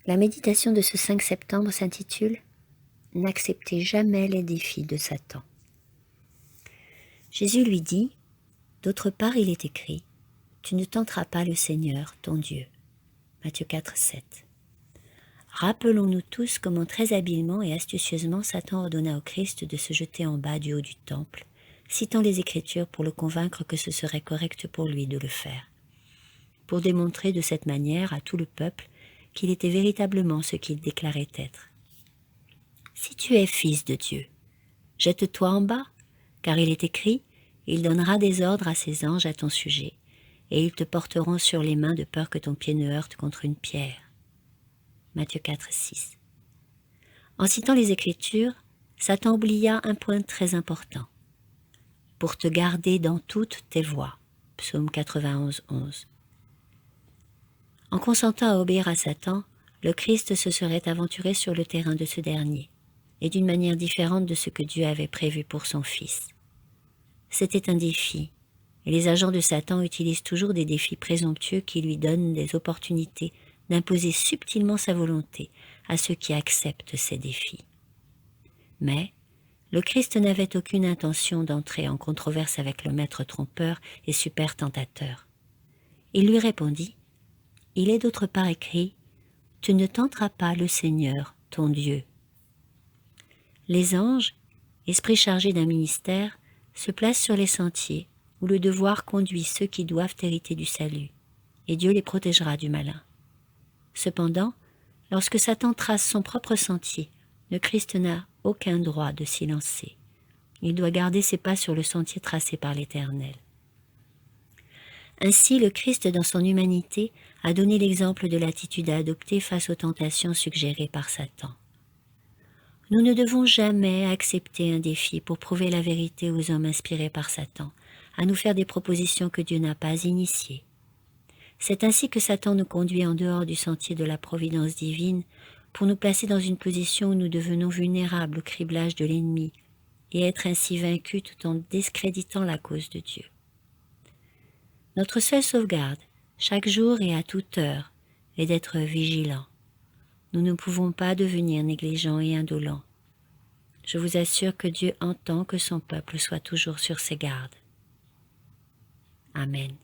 La méditation de ce 5 septembre s'intitule « N'acceptez jamais les défis de Satan ». Jésus lui dit, d'autre part il est écrit « Tu ne tenteras pas le Seigneur, ton Dieu ». Matthieu 4, 7. Rappelons-nous tous comment très habilement et astucieusement Satan ordonna au Christ de se jeter en bas du haut du temple, citant les Écritures pour le convaincre que ce serait correct pour lui de le faire, pour démontrer de cette manière à tout le peuple qu'il était véritablement ce qu'il déclarait être. « Si tu es fils de Dieu, jette-toi en bas, car il est écrit, il donnera des ordres à ses anges à ton sujet, et ils te porteront sur les mains de peur que ton pied ne heurte contre une pierre. » Matthieu 4, 6. En citant les Écritures, Satan oublia un point très important. « Pour te garder dans toutes tes voies » Psaume 91, 11. En consentant à obéir à Satan, le Christ se serait aventuré sur le terrain de ce dernier, et d'une manière différente de ce que Dieu avait prévu pour son Fils. C'était un défi, et les agents de Satan utilisent toujours des défis présomptueux qui lui donnent des opportunités d'imposer subtilement sa volonté à ceux qui acceptent ces défis. Mais le Christ n'avait aucune intention d'entrer en controverse avec le maître trompeur et super tentateur. Il lui répondit, « Il est d'autre part écrit, tu ne tenteras pas le Seigneur, ton Dieu. » Les anges, esprits chargés d'un ministère, se placent sur les sentiers où le devoir conduit ceux qui doivent hériter du salut, et Dieu les protégera du malin. Cependant, lorsque Satan trace son propre sentier, le Christ n'a aucun droit de s'y lancer. Il doit garder ses pas sur le sentier tracé par l'Éternel. Ainsi, le Christ, dans son humanité, a donné l'exemple de l'attitude à adopter face aux tentations suggérées par Satan. Nous ne devons jamais accepter un défi pour prouver la vérité aux hommes inspirés par Satan, à nous faire des propositions que Dieu n'a pas initiées. C'est ainsi que Satan nous conduit en dehors du sentier de la providence divine pour nous placer dans une position où nous devenons vulnérables au criblage de l'ennemi et être ainsi vaincus tout en discréditant la cause de Dieu. Notre seule sauvegarde, chaque jour et à toute heure, est d'être vigilants. Nous ne pouvons pas devenir négligents et indolents. Je vous assure que Dieu entend que son peuple soit toujours sur ses gardes. Amen.